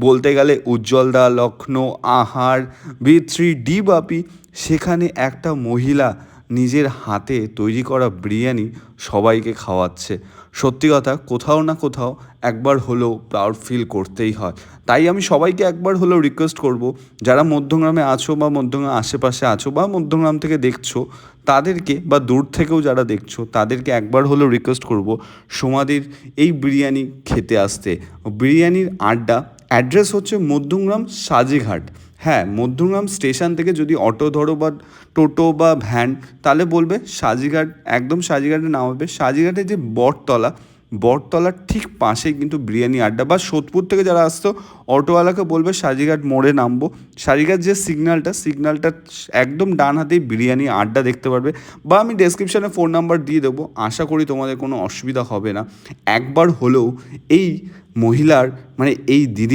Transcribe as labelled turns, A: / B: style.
A: বলতে গেলে উজ্জ্বলদা, লখনৌ, আহার, বি3 বাপি, সেখানে একটা মহিলা নিজের হাতে তৈরি করা বিরিয়ানি সবাইকে খাওয়াচ্ছে। সত্যি কথা, কোথাও না কোথাও একবার হলেও প্রাউড ফিল করতেই হয়। তাই আমি সবাইকে একবার হলেও রিকোয়েস্ট করব, যারা মধ্যমগ্রামে আছো বা মধ্যমগ্রামের আশেপাশে আছো বা মধ্যমগ্রাম থেকে দেখছো তাদেরকে, বা দূর থেকেও যারা দেখছো তাদেরকে একবার হলেও রিকোয়েস্ট করব সোমাদির এই বিরিয়ানি খেতে আসতে। বিরিয়ানির আড্ডা, অ্যাড্রেস হচ্ছে মধ্যমগ্রাম সাজিঘাট। হ্যাঁ, মধ্যমগ্রাম স্টেশন থেকে যদি অটো ধরো বা টোটো বা ভ্যান, তাহলে বলবে সাজিঘাট, একদম সাজিঘাটে নামাবে। সাজিঘাটে যে বটতলার ঠিক পাশেই কিন্তু বিরিয়ানি আড্ডা। বা সোদপুর থেকে যারা আসতো অটোওয়ালাকে বলবে সাজিঘাট মোড়ে নামবো। সাজিঘাট যে সিগন্যালটা একদম ডান হাতেই বিরিয়ানি আড্ডা দেখতে পারবে। বা আমি ডেসক্রিপশানে ফোন নাম্বার দিয়ে দেবো, আশা করি তোমাদের কোনো অসুবিধা হবে না। একবার হলেও এই মহিলার, মানে এই দিদি